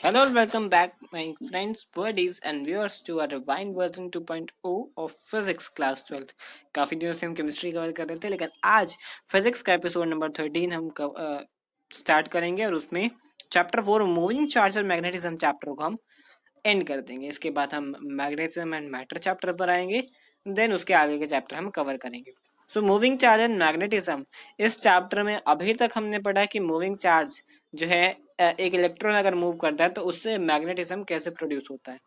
Hello and welcome back, my friends, buddies and viewers to our refined version 2.0 of physics class 12th। काफी दिनों से हम chemistry cover कर रहे थे, लेकिन आज फिजिक्स का एपिसोड नंबर 13 हम स्टार्ट करेंगे और उसमें चैप्टर 4 मूविंग चार्ज और मैग्नेटिज्म चैप्टर को हम एंड कर देंगे। इसके बाद हम मैग्नेटिज्म एंड मैटर चैप्टर पर आएंगे, देन उसके आगे के चैप्टर हम कवर करेंगे। So moving charge and magnetism, इस चैप्टर में अभी तक हमने पढ़ा कि मूविंग चार्ज जो है एक इलेक्ट्रॉन अगर मूव करता है तो उससे मैग्नेटिज्म कैसे प्रोड्यूस होता है।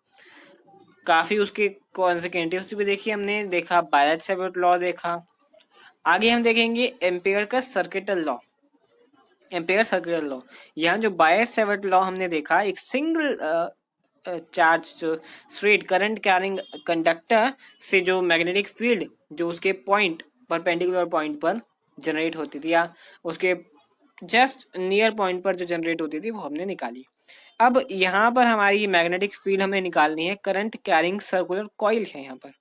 काफी उसके कॉन्सिक्वेंटिव्स भी देखी हमने, देखा बायट-सैवर्ट लॉ देखा। आगे हम देखेंगे एम्पियर का circuital law, ampere circuital law. यहाँ जो बायट-सैवर्ट लॉ हमने देखा, एक सिंगल चार्ज जो स्ट्रेट करंट कैरिंग कंडक्टर से जो मैग्नेटिक फील्ड जो उसके पॉइंट परपेंडिकुलर पॉइंट पर जनरेट होती थी या उसके जस्ट नियर पॉइंट पर जो जनरेट होती थी वो हमने निकाली। अब यहाँ पर हमारी मैग्नेटिक फील्ड हमें निकालनी है, करंट कैरिंग सर्कुलर कॉइल है यहाँ पर,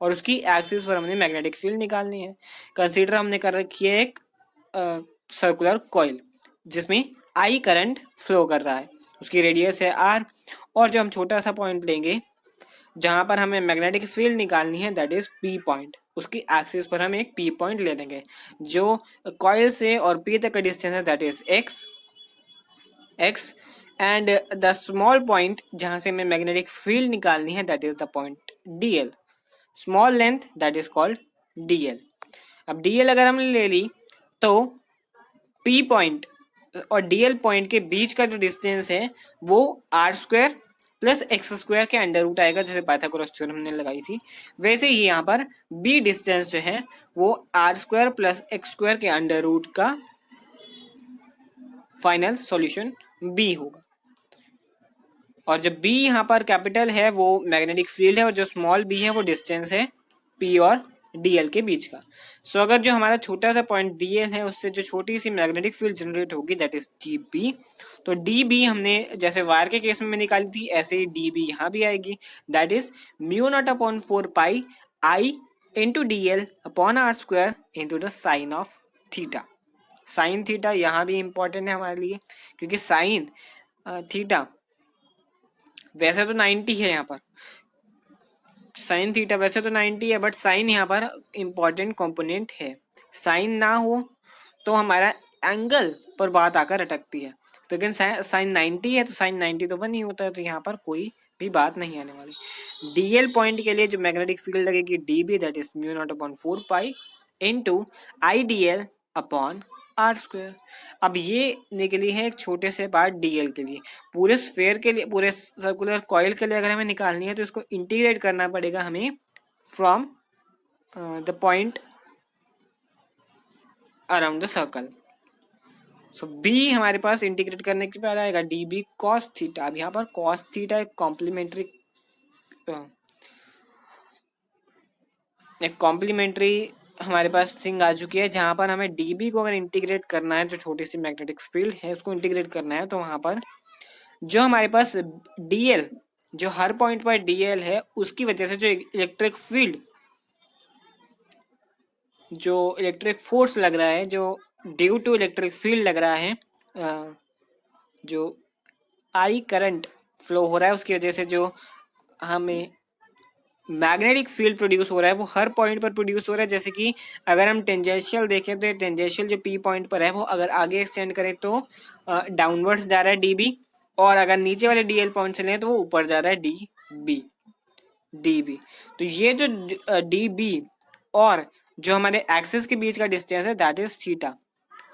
और उसकी एक्सिस पर हमने मैग्नेटिक फील्ड निकालनी है। कंसीडर हमने कर रखी है एक सर्कुलर कॉइल जिसमें आई करंट फ्लो कर रहा है, उसकी रेडियस है आर, और जो हम छोटा सा पॉइंट लेंगे जहाँ पर हमें मैग्नेटिक फील्ड निकालनी है दैट इज पी पॉइंट, उसकी एक्सिस पर हम एक पी पॉइंट ले लेंगे। जो कॉइल से और पी तक का डिस्टेंस है that is X and the small point जहाँ से हमें मैग्नेटिक फील्ड निकालनी है that is the point D L, small length that is called D L. अब डी एल अगर हमने ले ली तो पी पॉइंट और डी एल पॉइंट के बीच का जो डिस्टेंस है वो R square plus x square के अंडर रूट आएगा, जैसे पाइथागोरस थ्योरम हमने लगाई थी। वैसे ही यहाँ पर बी डिस्टेंस जो है वो R square plus x square के अंडर रूट का फाइनल सॉल्यूशन बी होगा। और जो बी यहाँ पर कैपिटल है वो मैग्नेटिक फील्ड है, और जो स्मॉल बी है वो डिस्टेंस है पी और डीएल के बीच का। सो अगर जो हमारा छोटा सा पॉइंट डीएल है उससे जो छोटी सी मैग्नेटिक फील्ड जनरेट होगी दैट इज डी बी, तो डी बी हमने जैसे वायर के केस में निकाली थी ऐसे ही डी बी यहाँ भी आएगी, that is mu naught upon 4 pi I into D L upon R square into the sine of theta. Sine theta यहाँ भी इंपॉर्टेंट है हमारे लिए, क्योंकि साइन थीटा वैसे तो 90 है, यहाँ पर साइन थीटा वैसे तो 90 है, बट साइन यहाँ पर इंपॉर्टेंट कंपोनेंट है। साइन ना हो तो हमारा एंगल पर बात आकर अटकती है, लेकिन साइन 90 है तो साइन 90 तो 1 ही होता है, तो यहाँ पर कोई भी बात नहीं आने वाली। डीएल पॉइंट के लिए जो मैग्नेटिक फील्ड लगेगी D B that is mu naught upon 4 pi into I D L upon R square. अब ये निकली है एक छोटे से पार्ट डीएल के लिए। पूरे स्फेयर के लिए, पूरे सर्कुलर कॉइल के लिए अगर हमें निकालनी है तो इसको इंटीग्रेट करना पड़ेगा हमें from the point around the circle. So B हमारे पास इंटीग्रेट करने के बाद आएगा डी बी कॉस थीटा। अब यहाँ पर कॉस थीटा एक कॉम्प्लीमेंट्री हमारे पास थिंग आ चुकी है, जहाँ पर हमें डी बी को अगर इंटीग्रेट करना है, जो छोटी सी मैग्नेटिक फील्ड है उसको इंटीग्रेट करना है, तो वहाँ पर जो हमारे पास डीएल जो हर पॉइंट पर डीएल है उसकी वजह से जो इलेक्ट्रिक फील्ड, जो इलेक्ट्रिक फोर्स लग रहा है, जो ड्यू टू इलेक्ट्रिक फील्ड लग रहा है, जो आई करंट फ्लो हो रहा है उसकी वजह से जो हमें मैग्नेटिक फील्ड प्रोड्यूस हो रहा है वो हर पॉइंट पर प्रोड्यूस हो रहा है। जैसे कि अगर हम टेंजेंशियल देखें तो टेंजेंशियल जो पी पॉइंट पर है वो अगर आगे एक्सटेंड करें तो डाउनवर्ड्स जा रहा है डी बी, और अगर नीचे वाले डी एल पॉइंट से लें तो वो ऊपर जा रहा है डी बी। तो ये जो डी बी और जो हमारे एक्सिस के बीच का डिस्टेंस है दैट इज थीटा,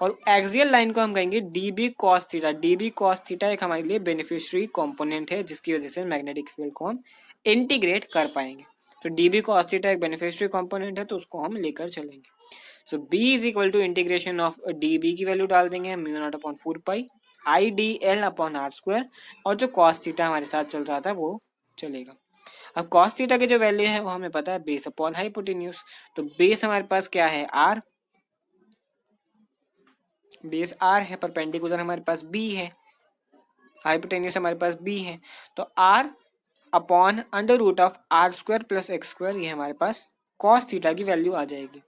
और एक्सियल लाइन को हम कहेंगे D B cos theta. D B cos theta एक हमारे लिए बेनिफिशियरी कंपोनेंट है जिसकी वजह से मैग्नेटिक फील्ड को हम इंटीग्रेट कर पाएंगे। तो डी बी कॉस थीटा एक बेनिफिशियरी कंपोनेंट है तो उसको हम लेकर चलेंगे। So B is equal to integration of d B की वैल्यू डाल देंगे mu naught upon 4 pi I D L upon R square, और जो कॉस थीटा हमारे साथ चल रहा था वो चलेगा। अब कॉस थीटा की जो वैल्यू है वो हमें पता है बेस अपॉन हाइपोटेन्यूज, तो बेस हमारे पास क्या है आर, बेस आर है, परपेंडिकुलर हमारे पास बी है, हाइपोटेन्यूज हमारे पास बी है, तो R upon under root of R square plus x square, ये हमारे पास कॉस थीटा की वैल्यू आ जाएगी।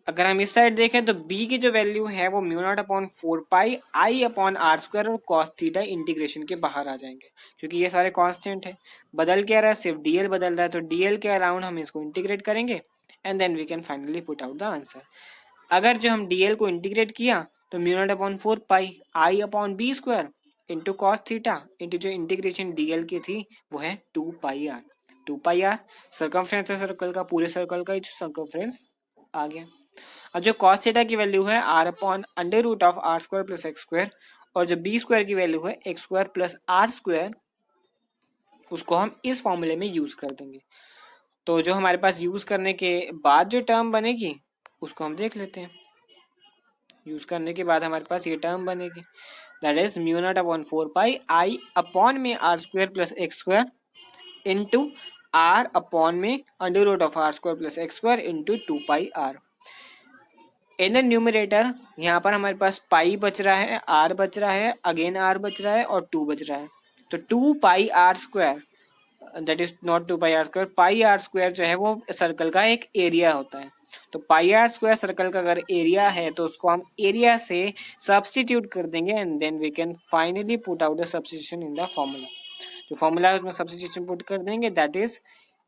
अगर हम इस साइड देखें तो b की जो वैल्यू है वो mu naught upon 4 pi I upon R square और कॉस थीटा इंटीग्रेशन के बाहर आ जाएंगे, क्योंकि ये सारे कांस्टेंट है। बदल क्या रहा है, सिर्फ dl बदल रहा है, तो dl के अराउंड हम इसको इंटीग्रेट करेंगे and then we can finally put out the answer. अगर जो हम dl को इंटीग्रेट किया तो mu naught upon 4 pi I upon B square into cos theta into जो इंटीग्रेशन dl की थी वो है 2 pi R. 2 pi R circumference है सर्कल का, पूरे सर्कल का सर्कमफ्रेंस आ गया। अब जो कॉस थीटा की वैल्यू है R upon under root of R square plus x square, और जो बी स्क्वायर की वैल्यू है X square plus R square, उसको हम इस फॉर्मूले में यूज कर देंगे। तो जो हमारे पास यूज करने के बाद जो टर्म बनेगी उसको हम देख लेते हैं। यूज करने के बाद हमारे पास ये टर्म बनेगी, that is mu naught upon 4 pi I upon में R square plus x square into R upon में under root of R square plus x square into 2 pi R. In the numerator यहाँ पर हमारे पास पाई बच रहा है, are बच रहा है, अगेन आर बच रहा है और 2 बच रहा है। तो 2 pi R square, that is not 2 pi R square, pi R square जो है वो सर्कल का एक एरिया होता है। तो पाई आर स्क्वायर सर्कल का अगर एरिया है तो उसको हम एरिया से सब्सटीट्यूट कर देंगे and then we can finally put out the substitution in the formula. जो फॉर्मूला है उसमें सब्सटीट्यूशन पुट कर देंगे, that is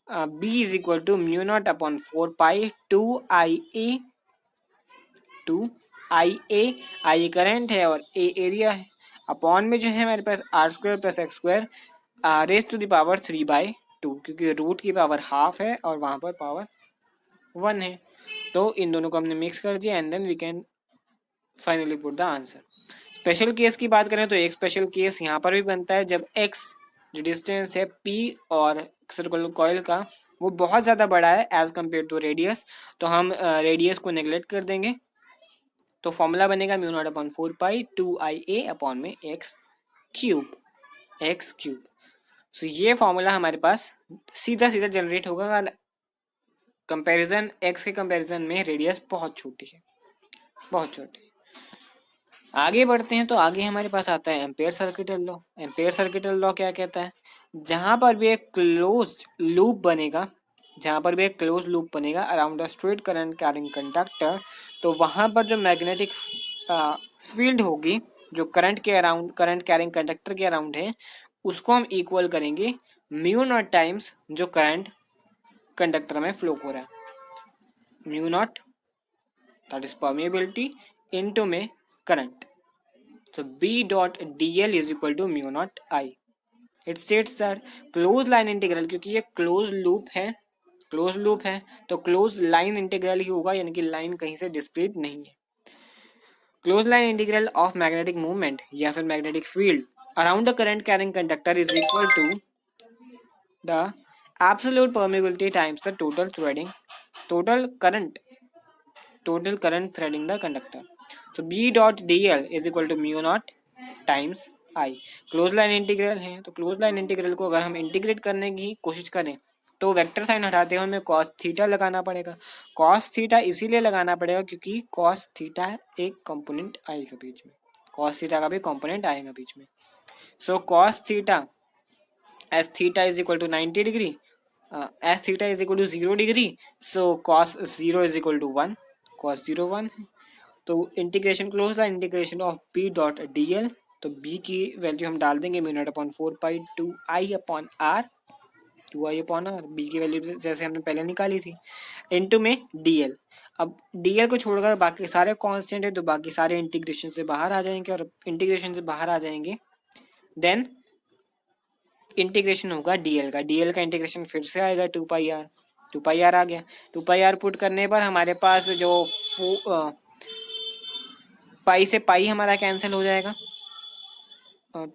B is equal to mu naught upon 4 pi 2 I A current है और ए एरिया है, अपॉन में जो है हमारे पास R square plus x square raise to the power 3/2, क्योंकि रूट की पावर हाफ है और वहाँ पर पावर 1 है। तो इन दोनों को हमने मिक्स कर दिया and then we can finally put the answer. Special case की बात करें तो एक स्पेशल केस यहाँ पर भी बनता है, जब x जो डिस्टेंस है p और सर्कुलर कॉइल का वो बहुत ज़्यादा बड़ा है एज कम्पेयर टू रेडियस, तो हम रेडियस को नेग्लेक्ट कर देंगे। तो फॉर्मूला बनेगा mu naught upon 4 pi 2 IA upon में एक्स क्यूब। सो ये फॉर्मूला हमारे पास सीधा सीधा जनरेट होगा, कंपैरिजन एक्स के कंपैरिजन में रेडियस बहुत छोटी है, बहुत छोटी है। आगे बढ़ते हैं तो आगे हमारे पास आता है ampere circuital law. Ampere circuital law क्या कहता है, जहां पर भी एक क्लोज्ड लूप बनेगा, जहां पर भी एक क्लोज लूप बनेगा around the straight current carrying conductor, तो वहां पर जो मैग्नेटिक फील्ड होगी जो करंट के अराउंड, करंट कैरिंग कंडक्टर के अराउंड है, उसको हम इक्वल करेंगे म्यू नॉट टाइम्स जो करंट कंडक्टर में फ्लो हो रहा है, mu naught that is permeability into में current. So B dot dl is equal to mu naught I. It states that closed line integral, क्योंकि ये closed loop है, closed loop है तो closed line integral ही होगा, यानी कि लाइन कहीं से डिस्क्रीट नहीं है। Closed line integral of magnetic movement या फिर magnetic field around the current carrying conductor is equal to the absolute permeability times the total current threading the conductor. So B dot dl is equal to mu naught times I. Close line integral है तो close line integral को अगर हम integrate करने की कोशिश करें तो वेक्टर साइन हटाते हुए हमें कॉस थीटा लगाना पड़ेगा। कॉस थीटा इसीलिए लगाना पड़ेगा क्योंकि कॉस थीटा एक कंपोनेंट आएगा बीच में, कॉस थीटा का भी कंपोनेंट आएगा बीच में। So cos theta as theta is equal to 90 degree, as theta is equal to 0 degree, so cos 0 is equal to 1, cos 0 1 है। तो integration close line integration of B dot D L, तो b की value हम डाल देंगे mu naught upon 4 pi 2 upon R, B की value जैसे हमने पहले निकाली थी, इनटू में dl। अब dl को छोड़कर बाकी सारे कांस्टेंट है तो बाकी सारे इंटीग्रेशन से बाहर आ जाएंगे, और इंटीग्रेशन से बाहर आ जाएंगे देन इंटीग्रेशन होगा dl का इंटीग्रेशन फिर से आएगा 2 पाई आर आ गया। 2 पाई आर पुट करने पर हमारे पास जो पाई से पाई हमारा कैंसिल हो जाएगा,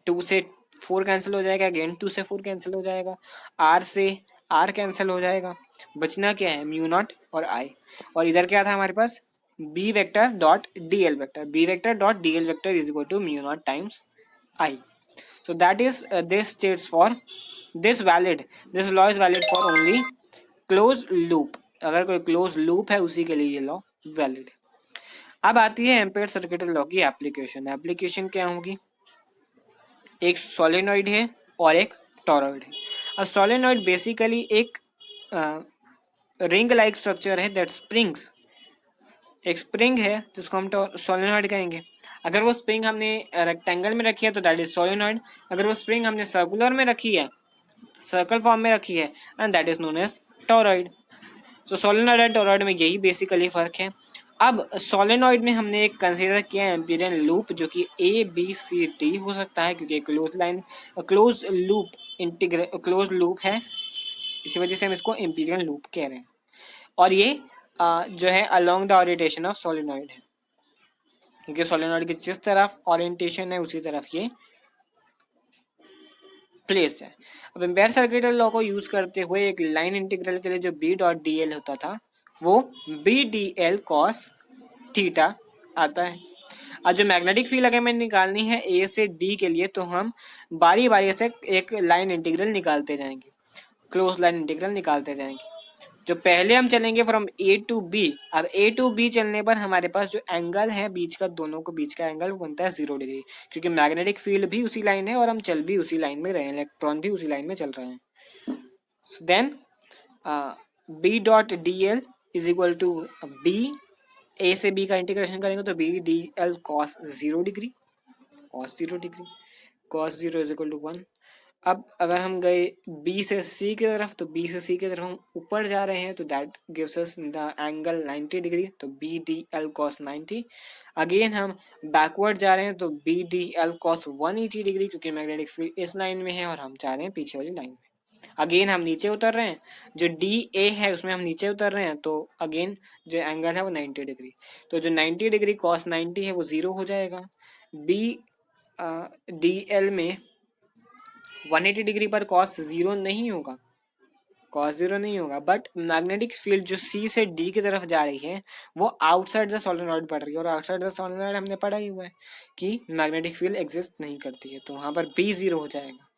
2 से 4 कैंसिल हो जाएगा, अगेन 2 से 4 कैंसिल हो जाएगा, आर से आर कैंसिल हो जाएगा, बचना क्या है म्यू नॉट और आई। और इधर क्या था हमारे पास B vector dot D l vector is equal to mu naught times I. So that is this states for this law is valid for only close loop. अगर कोई क्लोज लूप है उसी के लिए ये लॉ वैलिड है। अब आती है एम्पेयर सर्किटल लॉ की एप्लीकेशन क्या होगी, एक सोलेनॉइड है और एक टॉरॉइड है। अब सोलेनॉइड बेसिकली एक रिंग लाइक स्ट्रक्चर है दैट स्प्रिंग्स एक स्प्रिंग है जिसको हम सोलेनॉइड कहेंगे। अगर वो स्प्रिंग हमने रेक्टेंगल में रखी है तो दैट इज सोलेनॉइड। अगर वो स्प्रिंग हमने सर्कुलर में रखी है, सर्कल फॉर्म में रखी है, and that is known as toroid. So solenoid and toroid में यही बेसिकली फर्क है। अब सोलेनॉइड में हमने एक कंसीडर किया है एम्पीरियन लूप, जो कि ए बी सी डी हो सकता है, क्योंकि क्लोज लूप क्लोज लूप है, इसी वजह से हम इसको एम्पीरियन लूप कह रहे हैं। और ये जो है along the orientation of solenoid है, क्योंकि सोलेनॉइड की जिस तरफ ओरिएंटेशन है उसी तरफ ये प्लेस है। अब एम्पेयर सर्किटल लॉ को यूज करते हुए एक लाइन इंटीग्रल के लिए जो बी डॉट डी एल होता था वो B D L cos theta आता है। अब जो मैग्नेटिक फील्ड अगर हमें निकालनी है ए से डी के लिए, तो हम बारी बारी से एक लाइन इंटीग्रल निकालते जाएंगे, क्लोज लाइन इंटीग्रल निकालते जाएंगे। जो पहले हम चलेंगे फ्रॉम ए टू बी। अब ए टू बी चलने पर हमारे पास जो एंगल है बीच का, दोनों को बीच का एंगल वो बनता है 0 डिग्री, क्योंकि मैग्नेटिक फील्ड भी उसी लाइन है और हम चल भी उसी लाइन में रहे हैं, इलेक्ट्रॉन भी उसी लाइन में चल रहे हैं। Then B dot D l is equal to B, A से बी का इंटीग्रेशन करेंगे तो B D L cos 0 degree, cos 0 degree, cos 0 is equal to 1। अब अगर हम गए बी से सी की तरफ, तो बी से सी की तरफ हम ऊपर जा रहे हैं, तो that gives us the angle 90 degree, तो B D L cos 90। Again हम बैकवर्ड जा रहे हैं तो B D L cos 180 degree, क्योंकि मैग्नेटिक फील्ड इस लाइन में है और हम जा रहे हैं पीछे वाली लाइन में। अगेन हम नीचे उतर रहे हैं, जो डी ए है उसमें हम नीचे उतर रहे हैं, तो अगेन जो एंगल है वो 90 डिग्री, तो जो 90 डिग्री कॉस 90 है वो 0 हो जाएगा। बी डी एल में 180 डिग्री पर कॉस 0 नहीं होगा, कॉस 0 नहीं होगा, बट मैग्नेटिक फील्ड जो सी से डी की तरफ जा रही है वो आउटसाइड द सोलेनॉइड पड़ रही है, और आउटसाइड द सोलेनॉइड हमने पढ़ा ही हुआ है कि मैग्नेटिक फील्ड एग्जिस्ट नहीं करती है, तो वहाँ पर बी 0 हो जाएगा।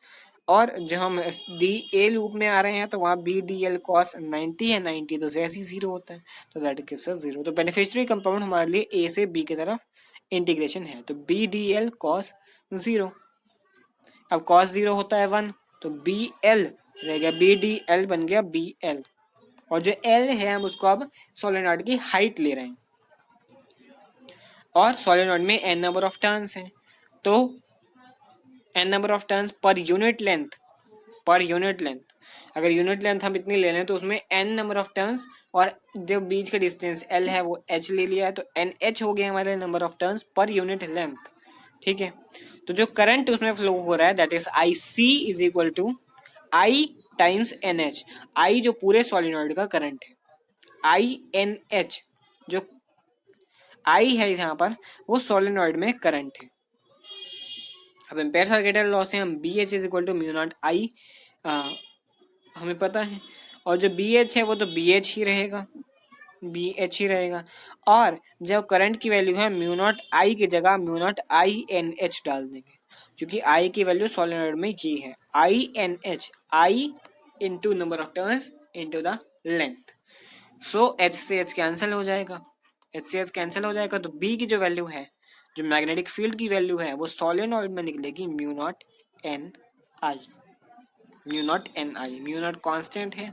और जो हम डी ए लूप में आ रहे हैं तो वहाँ बी डी एल कॉस 90 है, 90 तो ऐसे ही 0 होता है, तो दैट गिव्स अस 0। तो बेनिफिशियरी कंपाउंड हमारे लिए ए से बी की तरफ इंटीग्रेशन है, तो बी डी एल कॉस 0। अब कॉस 0 होता है 1, तो बी एल रह गया, बी डी एल बन गया बी एल, और जो एल है हम उसको अब सोलेनॉइड की हाइट ले रहे हैं, और सोलेनॉइड में एन नंबर ऑफ टर्न्स हैं, तो N number of turns per unit length, per unit length, अगर यूनिट लेंथ हम इतनी ले लें तो उसमें एन नंबर ऑफ टर्न्स, और जो बीच का डिस्टेंस एल है वो एच ले लिया है, तो एन एच हो गया हमारे number of turns per unit length. ठीक है, तो जो करंट उसमें फ्लो हो रहा है that is I C is equal to I times N H. I जो पूरे सोलिनॉइड का करंट है, आई एन एच, जो आई है यहाँ पर वो सोलिनॉइड में करंट है। अब एम्पेयर सर्किटल लॉ से हम B H is equal to mu naught I हमें पता है, और जो बी एच है वो तो बी एच ही रहेगा, बी एच ही रहेगा, और जब करंट की वैल्यू है म्यू नॉट आई की जगह mu naught I N H डाल देंगे, क्योंकि आई की वैल्यू सोलेनॉइड में ये है I N H, I into number of turns into the length. So H से एच कैंसिल हो जाएगा, एच से एच कैंसिल हो जाएगा, तो बी की जो वैल्यू है, जो मैग्नेटिक फील्ड की वैल्यू है वो सोलेनॉइड में निकलेगी mu naught N I, mu naught N I, mu not constant है,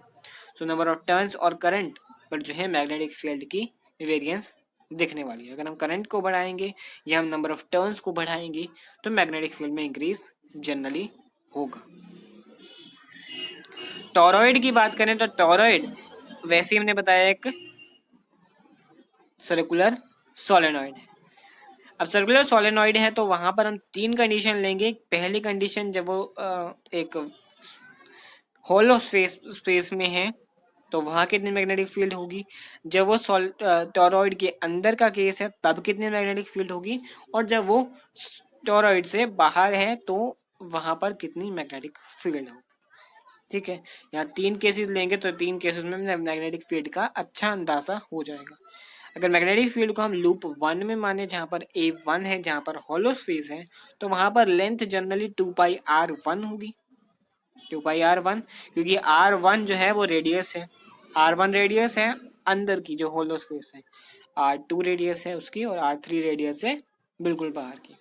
सो नंबर ऑफ टर्न्स और करंट पर जो है मैग्नेटिक फील्ड की वेरिएंस दिखने वाली है। अगर हम करंट को बढ़ाएंगे या हम नंबर ऑफ टर्न्स को बढ़ाएंगे तो मैग्नेटिक फील्ड में इंक्रीज जनरली होगा। टॉरॉइड की बात करें तो टॉरॉइड वैसे ही हमने बताया एक सर्कुलर सोलेनॉइड है। अब सर्कुलर सोलेनॉइड है तो वहां पर हम तीन कंडीशन लेंगे। पहली कंडीशन जब वो एक होलो स्पेस में है तो वहाँ कितनी मैग्नेटिक फील्ड होगी, जब वो टॉरॉइड के अंदर का केस है तब कितनी मैग्नेटिक फील्ड होगी, और जब वो टॉरॉइड से बाहर है तो वहाँ पर कितनी मैग्नेटिक फील्ड होगी। ठीक है, यहाँ तीन केसेस लेंगे तो तीन केसेस में मैग्नेटिक फील्ड का अच्छा अंदाजा हो जाएगा। अगर मैग्नेटिक फील्ड को हम लूप 1 में माने जहाँ पर A1 है, जहाँ पर होलो स्पेस है, तो वहाँ पर लेंथ जनरली 2πr1 होगी, 2πr1, क्योंकि r1 जो है वो रेडियस है, r1 रेडियस है अंदर की जो होलो स्पेस है, r2 रेडियस है उसकी, और r3 रेडियस है बिल्कुल बाहर की।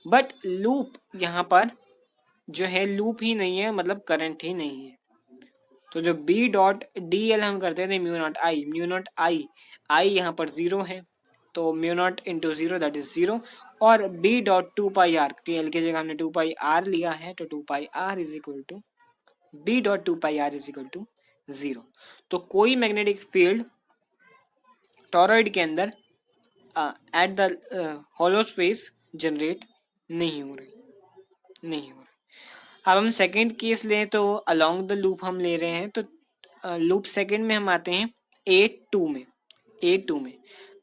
बट लूप यहाँ पर जो है लूप ही नहीं है, मतलब करंट ही नहीं है, तो जो B डॉट डी एल हम करते थे mu naught I, mu naught I, I यहाँ पर 0 है, तो mu naught into zero that is zero, और B dot two pi R, क्योंकि एल की जगह हमने टू पाई आर लिया है, तो two pi R is equal to B dot two pi R is equal to zero. तो कोई मैग्नेटिक फील्ड टॉरॉइड के अंदर at the hollow space generate नहीं हो रही, नहीं हो रही। अब हम सेकेंड केस लें तो अलोंग द लूप हम ले रहे हैं, तो लूप सेकेंड में हम आते हैं A2 में, A2 में,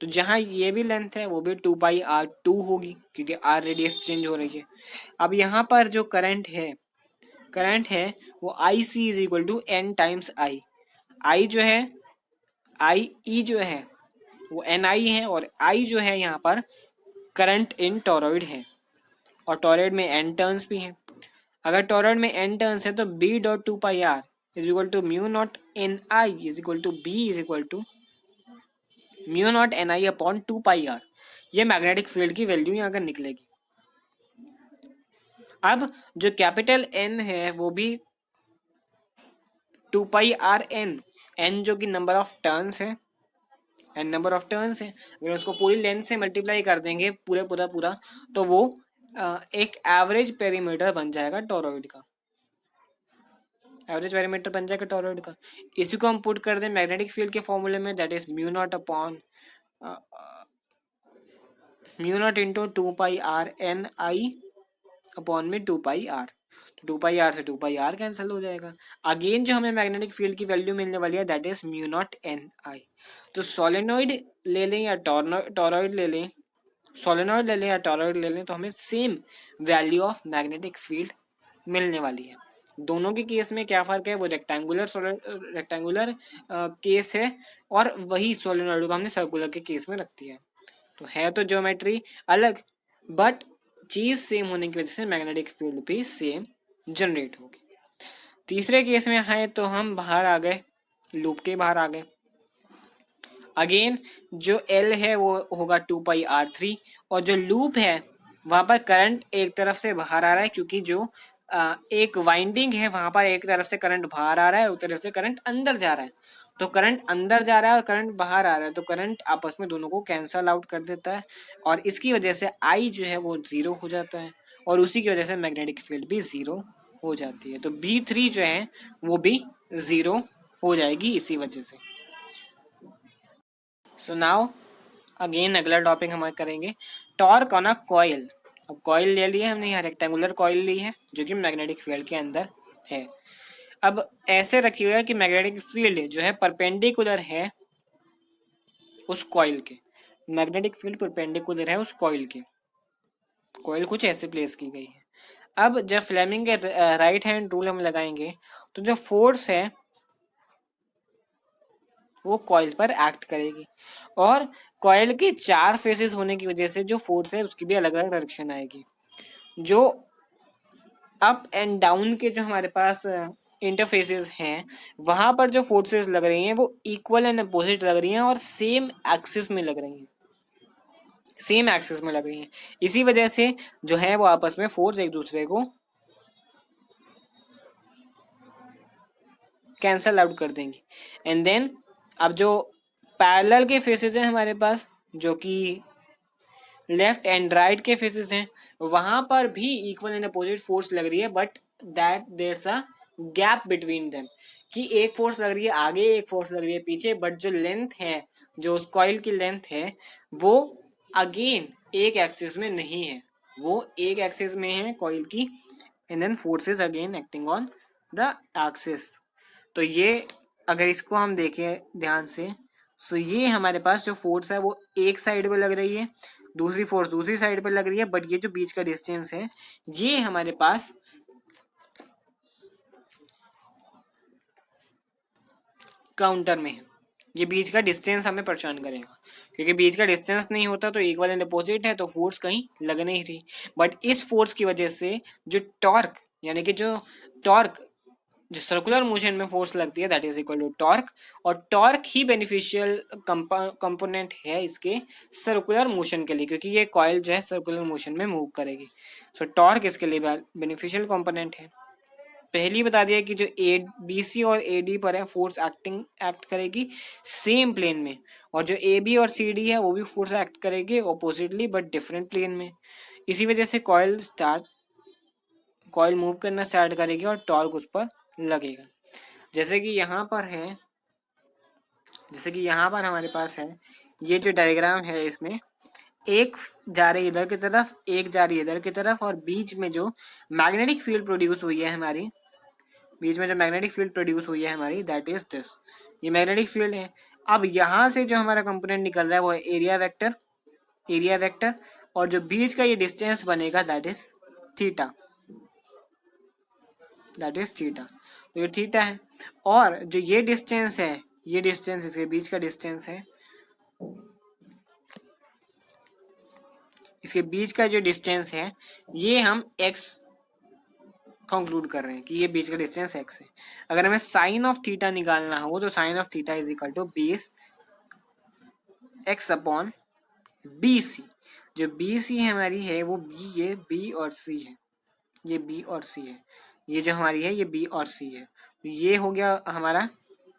तो जहाँ ये भी लेंथ है वो भी टू पाई आर टू होगी, क्योंकि आर रेडियस चेंज हो रही है। अब यहाँ पर जो करंट है वो I C is equal to N times I. I जो है, आई ई जो है वो एन आई है, और आई जो है यहाँ पर करंट इन टॉरॉइड है, और टॉरॉइड में एन टर्न्स भी हैं। अगर टॉरॉइड में एन टर्न्स है तो B dot two pi R is equal to mu naught N I is equal to B is equal to mu naught N I upon two pi R. ये magnetic field की value यहाँ पर निकलेगी। अब जो capital N है वो भी two pi R N, N जो कि नंबर ऑफ टर्न्स है, एन नंबर ऑफ टर्न्स है, अगर उसको पूरी लेंथ से मल्टीप्लाई कर देंगे पूरा तो वो एक एवरेज पेरीमीटर बन जाएगा टॉरॉइड का, एवरेज पेरीमीटर बन जाएगा टॉरॉइड का। इसी को हम पुट कर दें मैग्नेटिक फील्ड के फॉर्मूले में, that is mu naught upon mu naught into two pi R N I upon में two pi R, two pi R से टू पाई आर कैंसिल हो जाएगा। अगेन जो हमें मैग्नेटिक फील्ड की वैल्यू मिलने वाली है that is mu naught N I. तो सोलेनॉइड ले लें या टॉरॉइड ले लें, सोलेनॉइड ले लें या टॉरॉइड ले लें, तो हमें same value of magnetic field मिलने वाली है। दोनों के केस में क्या फ़र्क है, वो रेक्टेंगुलर केस है, और वही सोलेनॉइड को हमने सर्कुलर के केस में रख दिया है। तो है तो ज्योमेट्री अलग, बट चीज़ सेम होने की वजह से मैग्नेटिक फील्ड भी सेम जनरेट होगी। तीसरे केस में है तो हम बाहर आ गए, लूप के बाहर आ गए। अगेन जो एल है वो होगा टू पाई आर थ्री, और जो लूप है वहाँ पर करंट एक तरफ से बाहर आ रहा है, क्योंकि जो एक वाइंडिंग है वहाँ पर एक तरफ से करंट बाहर आ रहा है, उस तरफ से करंट अंदर जा रहा है। तो करंट अंदर जा रहा है और करंट बाहर आ रहा है, तो करंट आपस में दोनों को कैंसल आउट कर देता है, और इसकी वजह से आई जो है वो ज़ीरो हो जाता है, और उसी की वजह से मैग्नेटिक फील्ड भी ज़ीरो हो जाती है। तो B3 जो है वो भी ज़ीरो हो जाएगी इसी वजह से। सो नाउ अगेन अगला टॉपिक हम करेंगे टॉर्क ऑन अ कॉइल। अब कॉइल ले लिए हमने, यहाँ रेक्टेंगुलर कॉइल ली है जो कि मैग्नेटिक फील्ड के अंदर है। अब ऐसे रखी हुई है कि मैग्नेटिक फील्ड जो है परपेंडिकुलर है उस कॉइल के, मैग्नेटिक फील्ड परपेंडिकुलर है उस कॉइल के, कॉइल कुछ ऐसे प्लेस की गई है। अब जब फ्लेमिंग के राइट हैंड रूल हम लगाएंगे तो जो फोर्स है वो कॉइल पर एक्ट करेगी, और कॉइल के चार फेसेस होने की वजह से जो फोर्स है उसकी भी अलग अलग डायरेक्शन आएगी। जो अप एंड डाउन के जो हमारे पास इंटरफेसेस हैं वहां पर जो फोर्सेस लग रही हैं वो इक्वल एंड अपोजिट लग रही हैं, और सेम एक्सिस में लग रही हैं, सेम एक्सिस में लग रही हैं। इसी वजह से जो है वो आपस में फोर्स एक दूसरे को कैंसल आउट कर देंगी। एंड देन अब जो पैरेलल के फेसेस हैं हमारे पास, जो कि लेफ्ट एंड राइट के फेसेस हैं, वहां पर भी इक्वल एंड अपोजिट फोर्स लग रही है, but that there's a gap between them, कि एक फोर्स लग रही है आगे, एक फोर्स लग रही है पीछे, बट जो लेंथ है, जो उस कॉइल की लेंथ है वो अगेन एक एक्सिस में नहीं है, वो एक एक्सिस में है कॉइल की, and then forces again acting on the axis. तो ये अगर इसको हम देखें ध्यान से, सो ये हमारे पास जो फोर्स है वो एक साइड पे लग रही है, दूसरी फोर्स दूसरी साइड पे लग रही है, बट ये जो बीच का डिस्टेंस है ये हमारे पास काउंटर में है, ये बीच का डिस्टेंस हमें परेशान करेगा, क्योंकि बीच का डिस्टेंस नहीं होता तो इक्वल एंड अपोजिट है तो फोर्स कहीं लग नहीं रही। बट इस फोर्स की वजह से जो टॉर्क, यानी कि जो टॉर्क जो सर्कुलर मोशन में फोर्स लगती है that is equal to torque, और टॉर्क ही बेनिफिशियल कंपोनेंट है इसके सर्कुलर मोशन के लिए, क्योंकि ये कॉइल जो है सर्कुलर मोशन में मूव करेगी। सो टॉर्क इसके लिए बेनिफिशियल कंपोनेंट है। पहली बता दिया कि जो ए बी सी और ए डी पर है फोर्स एक्ट करेगी सेम प्लेन में, और जो ए बी और सी डी है वो भी फोर्स एक्ट करेगी ऑपोजिटली बट डिफरेंट प्लेन में। इसी वजह से कॉइल मूव करना स्टार्ट करेगी और टॉर्क उस पर लगेगा। जैसे कि यहाँ पर है, जैसे कि यहाँ पर हमारे पास है ये जो डायग्राम है, इसमें एक जा रही इधर की तरफ, एक जा रही है इधर की तरफ, और बीच में जो मैग्नेटिक फील्ड प्रोड्यूस हुई है हमारी, बीच में जो मैग्नेटिक फील्ड प्रोड्यूस हुई है हमारी, दैट इज दिस, ये मैग्नेटिक फील्ड है। अब यहाँ से जो हमारा कंपोनेंट निकल रहा है वो है एरिया वेक्टर, और जो बीच का ये डिस्टेंस बनेगा दैट इज थीटा, तो ये थीटा है। और जो ये डिस्टेंस है, ये डिस्टेंस इसके बीच का डिस्टेंस है, इसके बीच का जो डिस्टेंस है ये हम x कंक्लूड कर रहे हैं कि ये बीच का डिस्टेंस x है। अगर हमें साइन ऑफ थीटा निकालना हो तो sine of theta is equal to base x upon B C. जो बी सी हमारी है वो ये बी और सी है, ये बी और सी है, ये जो हमारी है ये बी और सी है। तो ये हो गया हमारा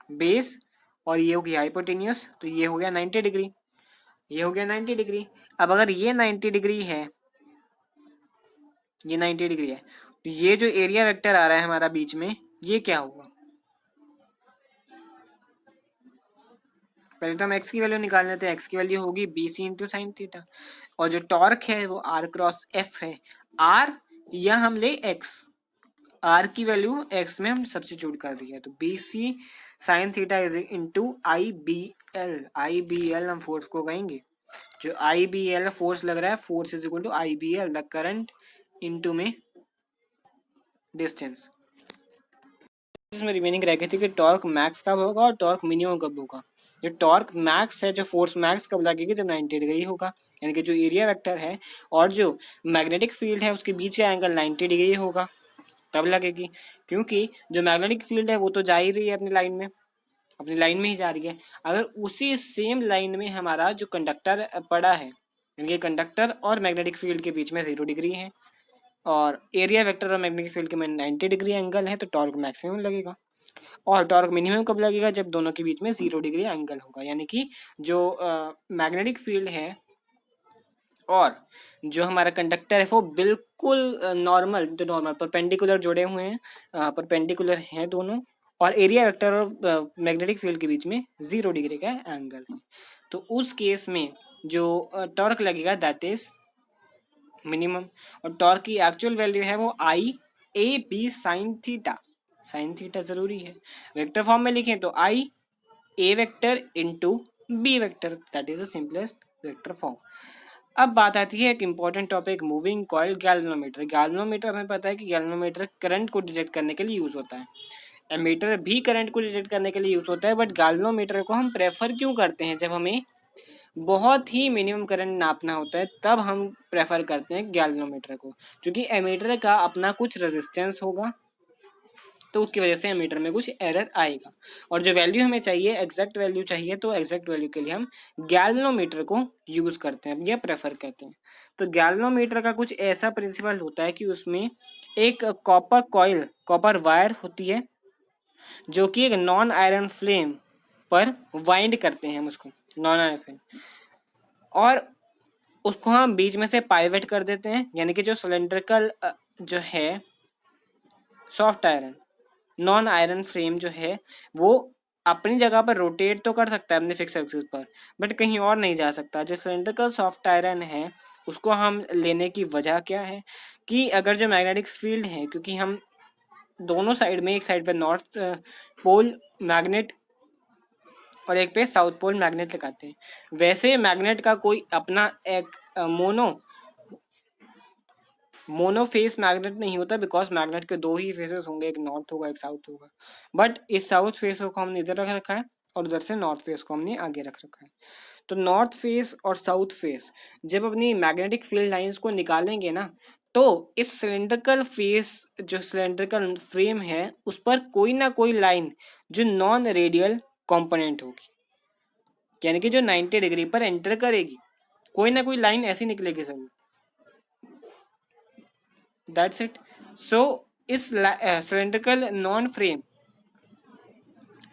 बेस और ये हो गया हाइपोटेन्यूस, तो ये हो गया 90 डिग्री, ये हो गया 90 डिग्री। अब अगर ये 90 डिग्री है, ये 90 डिग्री है, तो ये जो एरिया वेक्टर आ रहा है हमारा बीच में, ये क्या होगा? पहले तो हम x की वैल्यू निकाल लेते हैं। x की वैल्यू होगी B C into sine theta, और जो टॉर्क है वो r क्रॉस एफ है। r या हम ले x, r की वैल्यू x में हम सब्स्टिट्यूट कर दिया, तो B C sine theta is into I B L हम फोर्स को कहेंगे। जो आई बी एल फोर्स लग रहा है, force is equal to I B L the current into में डिस्टेंस। इसमें रिमेनिंग रह गई थी कि टॉर्क मैक्स कब होगा और टॉर्क मिनिमम कब होगा। जो टॉर्क मैक्स है, जो फोर्स मैक्स कब लगेगी, जब 90 डिग्री होगा, यानी कि जो एरिया वेक्टर है और जो मैग्नेटिक फील्ड है उसके बीच का एंगल 90 डिग्री होगा, तब लगेगी। क्योंकि जो मैग्नेटिक फील्ड है वो तो जा ही रही है अपनी लाइन में, अपनी लाइन में ही जा रही है। अगर उसी सेम लाइन में हमारा जो कंडक्टर पड़ा है, यानी कि कंडक्टर और मैग्नेटिक फील्ड के बीच में 0 डिग्री है और एरिया वेक्टर और मैग्नेटिक फील्ड के में 90 डिग्री एंगल है, तो टॉर्क मैक्सिमम लगेगा। और टॉर्क मिनिमम कब लगेगा? जब दोनों के बीच में 0 डिग्री एंगल होगा, यानी कि जो मैग्नेटिक फील्ड है और जो हमारा कंडक्टर है वो बिल्कुल नॉर्मल, तो नॉर्मल परपेंडिकुलर जुड़े हुए हैं, परपेंडिकुलर हैं दोनों, और एरिया वेक्टर और मैग्नेटिक फील्ड के बीच में 0 डिग्री का एंगल है। तो उस केस में जो टॉर्क लगेगा दैट इज मिनिमम, और टॉर्क की एक्चुअल वैल्यू है वो I A B sine theta, sine theta जरूरी है। वेक्टर फॉर्म में लिखें तो I A vector into B vector, that is the simplest vector form. अब बात आती है एक important topic, moving coil galvanometer. Galvanometer हमें पता है कि गैल्वेनोमीटर करंट को डिटेक्ट करने के लिए यूज होता है, एमीटर भी करंट को डिटेक्ट करने के लिए यूज होता है, बट गैल्वेनोमीटर को हम प्रेफर क्यों करते हैं? जब हमें बहुत ही मिनिमम करंट नापना होता है तब हम प्रेफर करते हैं गैल्वेनोमीटर को, क्योंकि एमीटर का अपना कुछ रेजिस्टेंस होगा, तो उसकी वजह से एमीटर में कुछ एरर आएगा, और जो वैल्यू हमें चाहिए, एग्जैक्ट वैल्यू चाहिए, तो एग्जैक्ट वैल्यू के लिए हम गैल्वेनोमीटर को यूज करते हैं या प्रेफर करते हैं। तो गैल्वेनोमीटर का कुछ ऐसा प्रिंसिपल होता है कि उसमें एक कॉपर कॉइल, कॉपर वायर होती है जो कि एक नॉन आयरन फ्लेम पर वाइंड करते हैं हम उसको, नॉन आयरन फ्लेम, और उसको हम बीच में से पाइवेट कर देते हैं, यानी कि जो सिलेंड्रिकल जो है soft iron, non iron frame जो है वो अपनी जगह पर रोटेट तो कर सकता है अपने फिक्स एक्सिस पर, बट कहीं और नहीं जा सकता। जो सिलेंड्रिकल सॉफ्ट आयरन है उसको हम लेने की वजह क्या है कि अगर जो मैग्नेटिक फील्ड है, क्योंकि हम दोनों साइड में, एक साइड पे नॉर्थ पोल मैग्नेट और एक पे साउथ पोल मैग्नेट लगाते हैं, वैसे मैग्नेट का कोई अपना एक मोनोफेस मैग्नेट नहीं होता, बिकॉज मैग्नेट के दो ही फेसेस होंगे, एक नॉर्थ होगा एक साउथ होगा, बट इस साउथ फेस को हमने इधर रख रखा है और उधर से नॉर्थ फेस को हमने आगे रख रखा है। तो नॉर्थ फेस और साउथ फेस जब अपनी मैग्नेटिक फील्ड लाइंस को निकालेंगे ना, तो इस सिलेंड्रिकल फेस, जो सिलेंड्रिकल फ्रेम है, उस पर कोई ना कोई लाइन जो नॉन रेडियल कंपोनेंट होगी, यानी कि जो 90 डिग्री पर एंटर करेगी, कोई ना कोई लाइन ऐसी निकलेगी जरूर, दैट्स इट। सो इस सिलेंड्रिकल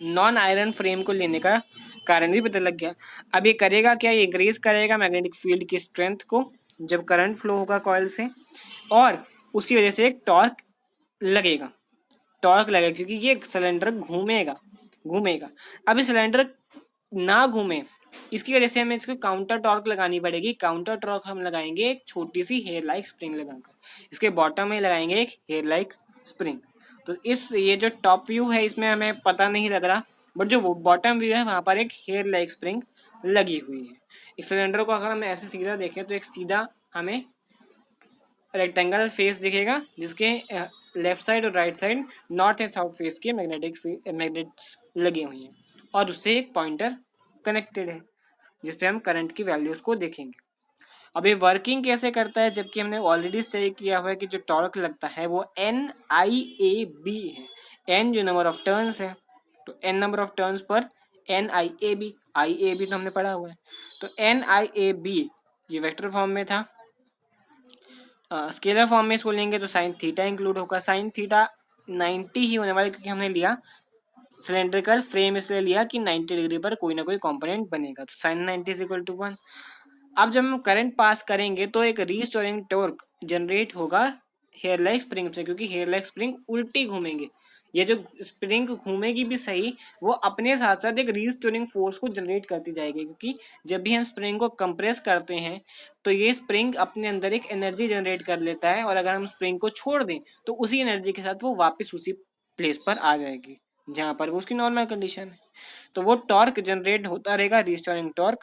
नॉन आयरन फ्रेम को लेने का कारण भी पता लग गया। अब ये करेगा क्या, ये इंक्रीज करेगा मैग्नेटिक फील्ड की स्ट्रेंथ को जब करंट फ्लो होगा कॉइल से, और उसकी वजह से एक लगेगा टॉर्क लगेगा क्योंकि ये सिलेंडर घूमेगा घूमेगा। अब ये सिलेंडर ना घूमे, इसकी वजह से हमें इसको काउंटर टॉर्क लगानी पड़ेगी। काउंटर टॉर्क हम लगाएंगे एक छोटी सी हेयर लाइक स्प्रिंग लगाकर, इसके बॉटम में लगाएंगे एक हेयर लाइक स्प्रिंग। तो इस ये जो टॉप व्यू है इसमें हमें पता नहीं लग रहा, बट जो बॉटम व्यू है वहां पर एक हेयर लाइक स्प्रिंग लगी हुई है। इस सिलेंडर को अगर हम ऐसे सीधा देखें तो एक सीधा हमें रेक्टेंगल फेस दिखेगा जिसके लेफ्ट साइड और right side north and south face के मैग्नेट्स लगे हुए हैं, और उससे एक पॉइंटर कनेक्टेड है जिसपे हम करंट की वैल्यूज को देखेंगे। अब ये वर्किंग कैसे करता है, जबकि हमने ऑलरेडी स्टडी किया हुआ है कि जो टॉर्क लगता है वो NIAB है। N जो नंबर ऑफ टर्न्स है, तो N नंबर ऑफ टर्न्स पर NIAB, IAB तो हमने पढ़ा हुआ है। तो NIAB ये वेक्टर फॉर्म में था, स्केलर फॉर्म में इसको लेंगे तो साइन थीटा इंक्लूड होगा। साइन थीटा 90 ही होने वाला क्योंकि हमने लिया सिलेंड्रिकल फ्रेम, इसलिए लिया कि 90 डिग्री पर कोई ना कोई कंपोनेंट बनेगा, तो साइन 90 इज इक्वल टू 1। अब जब हम करंट पास करेंगे तो एक रीस्टोरिंग टॉर्क जनरेट होगा हेयर लाइक स्प्रिंग से, क्योंकि हेयर लाइक स्प्रिंग उल्टी घूमेंगे। ये जो स्प्रिंग घूमेगी भी सही, वो अपने साथ साथ एक रीस्टोरिंग फोर्स को जनरेट करती जाएगी, क्योंकि जब भी हम स्प्रिंग को कंप्रेस करते हैं तो ये स्प्रिंग अपने अंदर एक एनर्जी जनरेट कर लेता है, और अगर हम स्प्रिंग को छोड़ दें तो उसी एनर्जी के साथ वो वापस उसी प्लेस पर आ जाएगी जहाँ पर वो उसकी नॉर्मल कंडीशन है। तो वो टॉर्क जनरेट होता रहेगा, रीस्टोरिंग टॉर्क,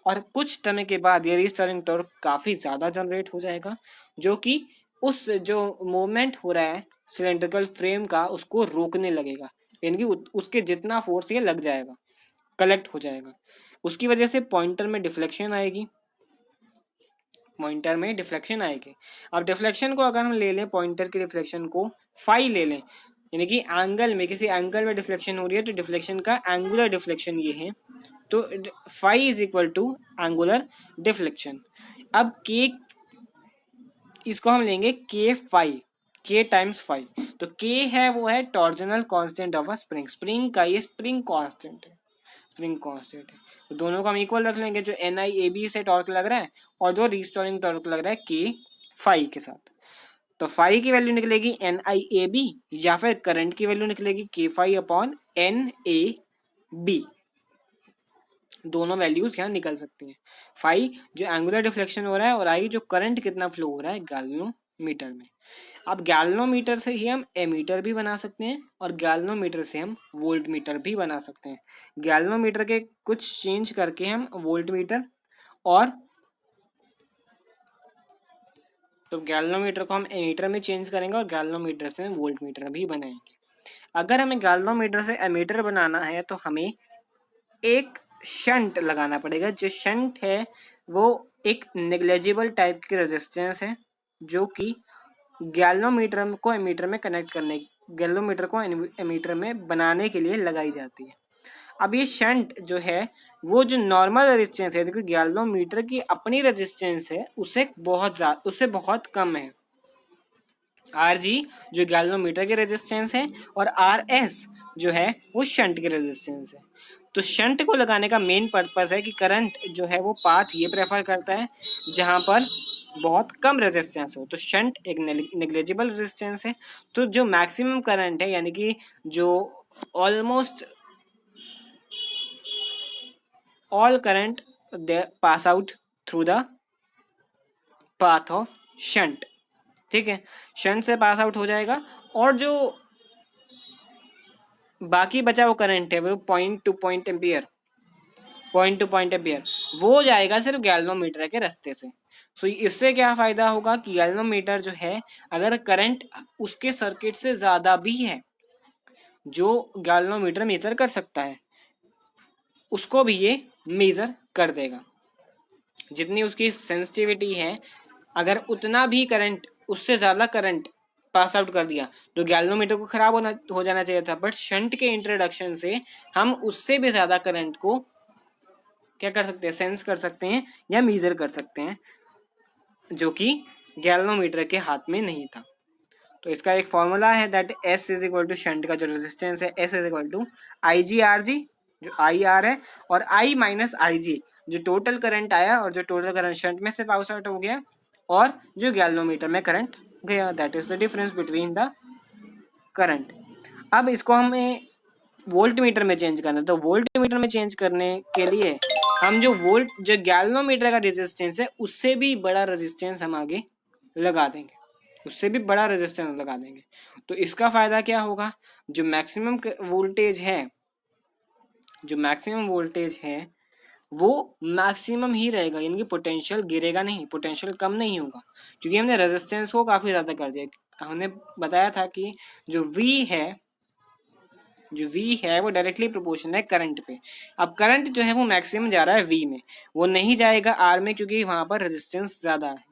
और कुछ समय के बाद ये रीस्टोरिंग टॉर्क काफ़ी ज़्यादा जनरेट हो जाएगा, जो कि उस जो मूवमेंट हो रहा है सिलेंड्रिकल फ्रेम का उसको रोकने लगेगा, यानी कि उसके जितना फोर्स ये लग जाएगा, कलेक्ट हो जाएगा। उसकी वजह से पॉइंटर में डिफ्लेक्शन आएगी, पॉइंटर में डिफ्लेक्शन आएगी। अब डिफ्लेक्शन को अगर हम ले लें, पॉइंटर की डिफ्लेक्शन को फाई ले लें, यानी कि एंगल में, किसी एंगल में डिफ्लेक्शन हो रही है तो डिफ्लेक्शन का एंगुलर डिफ्लेक्शन ये है, तो phi is equal to angular deflection. अब के इसको हम लेंगे के फाई, के टाइम्स फाई। तो के है वो है torsional constant of a spring, spring का ये स्प्रिंग कांस्टेंट है, स्प्रिंग कांस्टेंट है। तो दोनों को हम इक्वल रख लेंगे, जो NIAB से टॉर्क लग रहा है और जो रिस्टोरिंग टॉर्क लग रहा है के फाई के साथ। तो फाई की वैल्यू निकलेगी NIAB, या फिर करंट की वैल्यू निकलेगी के फाई अपॉन NAB। दोनों वैल्यूज यहाँ निकल सकती हैं। फाई जो एंगुलर डिफ्लेक्शन हो रहा है, और आई जो करंट कितना फ्लो हो रहा है गैल्वेनोमीटर में। अब गैल्वेनोमीटर से ही हम एमीटर भी बना सकते हैं, और गैल्वेनोमीटर से हम वोल्ट मीटर भी बना सकते हैं। गैल्वेनोमीटर के कुछ चेंज करके हम वोल्ट मीटर, और तो गैल्वेनोमीटर को हम एमीटर में चेंज करेंगे और गैल्वेनोमीटर से हम वोल्ट मीटर भी बनाएंगे। अगर हमें गैल्वेनोमीटर से एमीटर बनाना है तो हमें एक शंट लगाना पड़ेगा। जो शंट है वो एक नेग्लेजिबल टाइप की रेजिस्टेंस है, जो कि गैल्वेनोमीटर को एमीटर में कनेक्ट करने, गैल्वेनोमीटर को एमीटर में बनाने के लिए लगाई जाती है। अब ये शंट जो है वो जो नॉर्मल रेजिस्टेंस है, देखो गैल्वेनोमीटर की अपनी रेजिस्टेंस है उससे बहुत कम है। RG जो गैल्वेनोमीटर की रेजिस्टेंस है, और RS जो है वो शंट की रेजिस्टेंस है। तो शंट को लगाने का मेन पर्पस है कि करंट जो है वो पाथ ये प्रेफर करता है जहां पर बहुत कम रेजिस्टेंस हो। तो शंट एक नेग्लेजिबल रेजिस्टेंस है, तो जो मैक्सिमम करंट है, यानी कि जो almost all current pass out through the path of shunt, ठीक है, शंट से पास आउट हो जाएगा, और जो बाकी बचा वो करंट है वो पॉइंट टू पॉइंट एम्पियर वो जाएगा सिर्फ गैल्वेनोमीटर के रास्ते से। सो इससे क्या फायदा होगा कि गैल्वेनोमीटर जो है, अगर करंट उसके सर्किट से ज्यादा भी है जो गैल्वेनोमीटर मेजर कर सकता है, उसको भी ये मेजर कर देगा। जितनी उसकी सेंसिटिविटी है, अगर उतना भी करंट, उससे ज़्यादा करंट पास आउट कर दिया तो गैल्वेनोमीटर को खराब हो जाना चाहिए था, बट शंट के इंट्रोडक्शन से हम उससे भी ज़्यादा करंट को क्या कर सकते हैं, सेंस कर सकते हैं या मेजर कर सकते हैं, जो कि गैल्वेनोमीटर के हाथ में नहीं था। तो इसका एक फॉर्मूला है that S is equal to shunt का जो रेजिस्टेंस है S is equal to I G R G, जो आई आर है, और आई माइनस आई जी जो टोटल करंट आया और जो टोटल करंट शंट में से पास आउट हो गया और जो गैल्वेनोमीटर में करंट गया, that is the difference between the current. अब इसको हमें वोल्ट मीटर में चेंज करना है, तो वोल्ट मीटर में चेंज करने के लिए हम जो गैल्वेनोमीटर का रेजिस्टेंस है उससे भी बड़ा रेजिस्टेंस हम आगे लगा देंगे, उससे भी बड़ा रेजिस्टेंस लगा देंगे। तो इसका फायदा क्या होगा, जो मैक्सिमम वोल्टेज है, जो मैक्सिमम वोल्टेज है वो मैक्सिमम ही रहेगा, यानी कि पोटेंशियल गिरेगा नहीं, पोटेंशियल कम नहीं होगा, क्योंकि हमने रेजिस्टेंस को काफ़ी ज़्यादा कर दिया। हमने बताया था कि जो V है वो डायरेक्टली प्रोपोर्शनल है करंट पे। अब करंट जो है वो मैक्सिमम जा रहा है V में, वो नहीं जाएगा R में क्योंकि वहाँ पर रेजिस्टेंस ज़्यादा है।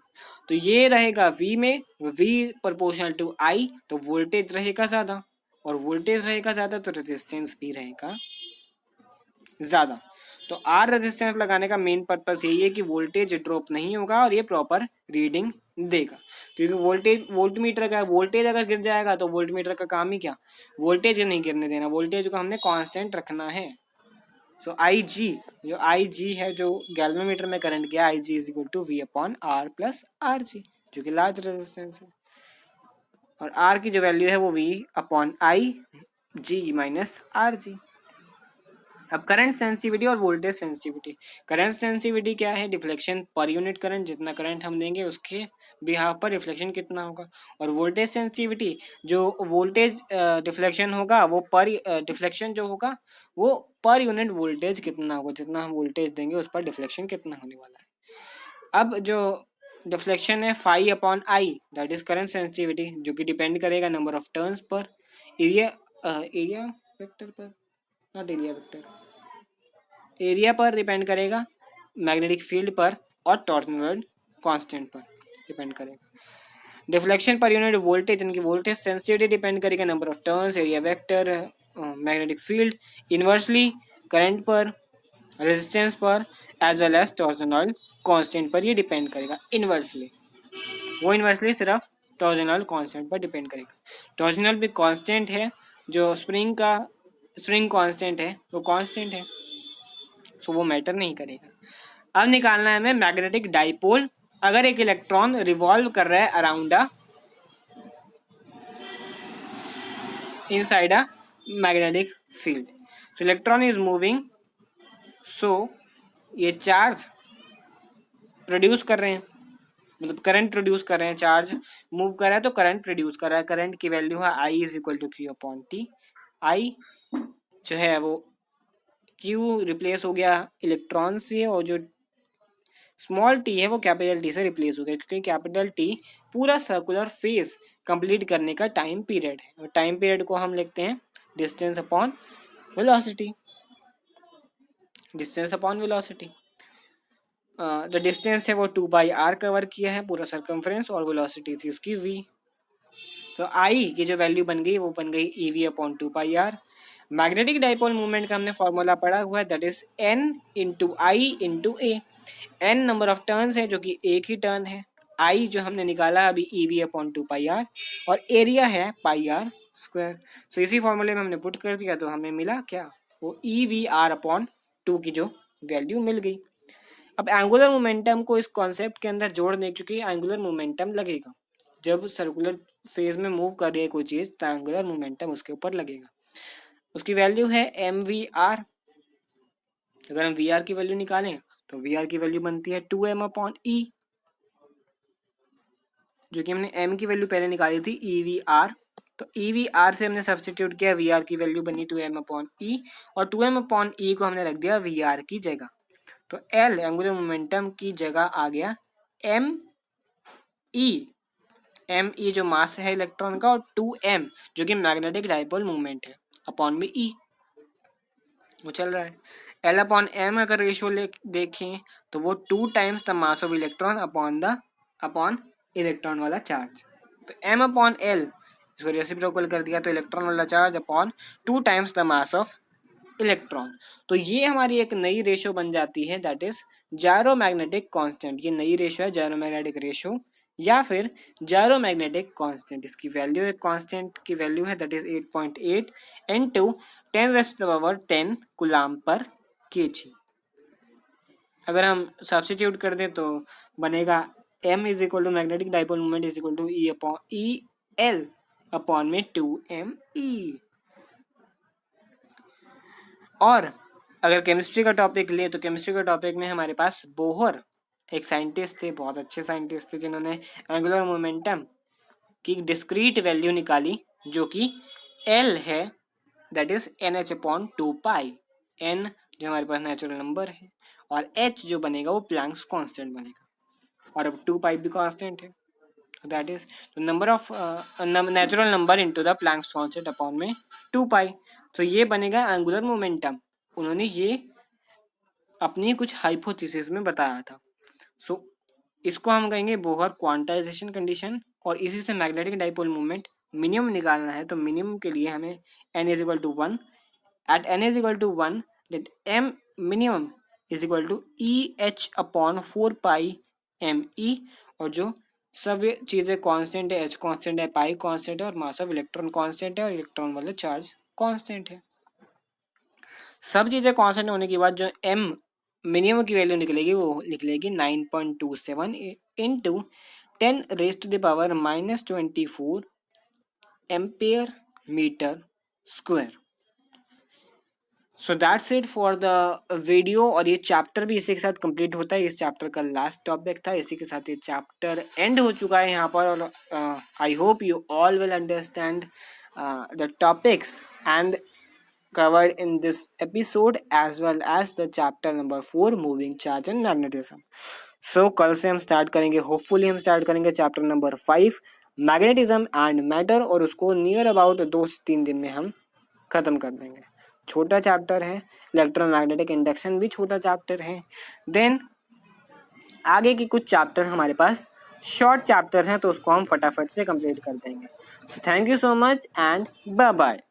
तो ये रहेगा V में, V प्रोपोर्शनल टू I, तो वोल्टेज रहेगा ज़्यादा, और वोल्टेज रहेगा ज़्यादा तो रेजिस्टेंस भी रहेगा ज़्यादा। तो R रेजिस्टेंस लगाने का मेन पर्पस यही है कि वोल्टेज ड्रॉप नहीं होगा और ये प्रॉपर रीडिंग देगा, क्योंकि वोल्टमीटर का वोल्टेज अगर गिर जाएगा तो वोल्टमीटर का काम ही क्या, वोल्टेज नहीं गिरने देना, वोल्टेज को हमने कांस्टेंट रखना है। सो आई जी है जो गैल्वेनोमीटर में करंट गया, I G is equal to V upon R plus R G, जो कि लार्ज रेजिस्टेंस है, और आर की जो वैल्यू है वो V upon I G minus R G. अब करंट सेंसिटिविटी और वोल्टेज सेंसिटिविटी। करंट सेंसिटिविटी क्या है, डिफ्लेक्शन पर यूनिट करंट, जितना करंट हम देंगे उसके बिहाफ पर रिफ्लेक्शन कितना होगा। और वोल्टेज सेंसिटिविटी, जो वोल्टेज डिफ्लेक्शन होगा वो पर डिफ्लेक्शन जो होगा वो पर यूनिट वोल्टेज कितना होगा, जितना हम वोल्टेज देंगे उस पर डिफ्लेक्शन कितना होने वाला है। अब जो डिफ्लेक्शन है phi upon I, that is current sensitivity, जो कि डिपेंड करेगा नंबर ऑफ टर्न्स पर, एरिया वेक्टर पर, नॉट एरिया वेक्टर, एरिया पर डिपेंड करेगा, मैग्नेटिक फील्ड पर, और टॉर्सनल कांस्टेंट पर डिपेंड करेगा। डिफ्लेक्शन पर यूनिट वोल्टेज, यानी कि वोल्टेज सेंसिटिविटी डिपेंड करेगा number of turns, area vector, magnetic field, inversely current पर, रेजिस्टेंस पर, as well as torsional constant पर ये डिपेंड करेगा इन्वर्सली। वो इन्वर्सली सिर्फ टॉर्सनल कांस्टेंट पर डिपेंड करेगा। टॉर्सनल भी कांस्टेंट है, जो स्प्रिंग कांस्टेंट है वो कांस्टेंट है, सो वो मैटर नहीं करेगा। अब निकालना है हमें मैग्नेटिक डाइपोल। अगर एक इलेक्ट्रॉन रिवॉल्व कर रहा है around inside a magnetic field, so electron is moving, so ये चार्ज प्रोड्यूस कर रहे हैं, मतलब करंट प्रोड्यूस कर रहे हैं, चार्ज मूव कर रहा है तो करंट प्रोड्यूस कर रहा है। करंट की वैल्यू है I is equal to Q upon T. I जो है वो क्यू रिप्लेस हो गया इलेक्ट्रॉन से, और जो स्मॉल टी है वो कैपिटल टी से रिप्लेस हो गया, क्योंकि कैपिटल टी पूरा सर्कुलर फेज कंप्लीट करने का टाइम पीरियड है, और टाइम पीरियड को हम लिखते हैं distance upon velocity, distance upon velocity. जो डिस्टेंस है वो 2 पाई r कवर किया है पूरा सर्कमफ्रेंस, और वेलोसिटी थी उसकी v। तो आई की जो वैल्यू बन गई वो बन गई ई वी अपॉन 2 पाई r। मैग्नेटिक डाइपोल मूवमेंट का हमने फॉर्मूला पढ़ा हुआ है, that is n into I into A. n number of turns है जो कि एक ही टर्न है, i जो हमने निकाला अभी ई वी अपॉन 2 पाई r, और एरिया है पाई आर स्क्वायर। सो इसी फॉर्मूले में हमने पुट कर दिया तो हमें मिला क्या, वो ई वी आर अपॉन 2 की जो वैल्यू मिल गई। अब एंगुलर मोमेंटम को इस कॉन्सेप्ट के अंदर जोड़ दें, क्योंकि एंगुलर मोमेंटम लगेगा जब सर्कुलर फेज में मूव कर रही है कोई चीज़, तो एंगुलर मोमेंटम उसके ऊपर लगेगा। उसकी वैल्यू है एम वी आर। अगर हम वी आर की वैल्यू निकालें तो वी आर की वैल्यू बनती है 2m अपॉन ई, जो कि हमने m की वैल्यू पहले निकाली थी ई वी आर, तो ई वी आर से हमने सब्सटीट्यूट किया, वी आर की वैल्यू बनी 2m अपॉन ई, और 2m अपॉन ई को हमने रख दिया वी आर की जगह। तो L एंगुलर मोमेंटम की जगह आ गया एम ई जो मास है इलेक्ट्रॉन का, और 2m जो कि मैग्नेटिक डाइपोल मूवमेंट है, अपॉन में ई वो चल रहा है। L अपॉन m अगर रेशियो देखें तो वो 2 times the mass of electron upon electron वाला चार्ज। तो m अपॉन L इसको रेसिप्रोकल कर दिया तो इलेक्ट्रॉन वाला charge upon 2 times the mass of electron. तो ये हमारी एक नई रेशियो बन जाती है, दैट इज जायरोमैग्नेटिक कांस्टेंट। ये नई रेशियो है जायरोमैग्नेटिक रेशियो, या फिर जायरोमैग्नेटिक कांस्टेंट। इसकी वैल्यू एक कांस्टेंट की वैल्यू है that is 8.8 into 10⁻10 coulomb per KG. अगर हम सब्स्टिट्यूट कर दें तो बनेगा m is equal to magnetic dipole moment is equal to E L upon में 2me। और अगर केमिस्ट्री का टॉपिक ले तो केमिस्ट्री का टॉपिक में हमारे पास बोहर एक साइंटिस्ट थे, बहुत अच्छे साइंटिस्ट थे, जिन्होंने एंगुलर मोमेंटम की डिस्क्रीट वैल्यू निकाली जो कि L है that is NH upon 2 pi. N जो हमारे पास नेचुरल नंबर है और H जो बनेगा वो प्लैंक्स कांस्टेंट बनेगा और अब 2 पाई भी कांस्टेंट है that is number of natural number into the Planck's constant upon में 2 पाई। तो ये बनेगा एंगुलर मोमेंटम। उन्होंने ये अपनी कुछ हाइपोथेसिस में बताया था। सो इसको हम कहेंगे बोहर क्वांटाइजेशन कंडीशन। और इसी से मैग्नेटिक डाइपोल मोमेंट मिनिमम निकालना है तो मिनिमम के लिए हमें n is equal to 1 at n is equal to 1 that m minimum is equal to EH upon 4 pi ME। और जो सब चीज़ें कांस्टेंट है, H कांस्टेंट है, पाई कांस्टेंट है और मास ऑफ इलेक्ट्रॉन कांस्टेंट है और इलेक्ट्रॉन वाला चार्ज कांस्टेंट है। सब चीज़ें कांस्टेंट होने के बाद जो m मिनिमम की वैल्यू निकलेगी वो निकलेगी 9.27 into 10⁻⁻24 ampere metre square. So that's it for the video. और ये चैप्टर भी इसी के साथ कंप्लीट होता है। इस चैप्टर का लास्ट टॉपिक था, इसी के साथ ये चैप्टर एंड हो चुका है यहाँ पर। और I hope you all will understand the topics and covered in this episode as well as the chapter number 4 moving charge and magnetism. So कल से हम स्टार्ट करेंगे, होपफुली हम स्टार्ट करेंगे chapter number 5 magnetism and matter और उसको near about 2 से 3 दिन में हम ख़त्म कर देंगे। छोटा चैप्टर है, इलेक्ट्रोमैग्नेटिक इंडक्शन भी छोटा चैप्टर है। देन आगे की कुछ चैप्टर हमारे पास शॉर्ट चैप्टर हैं तो उसको हम फटाफट से कंप्लीट कर देंगे। So thank you so much and bye bye.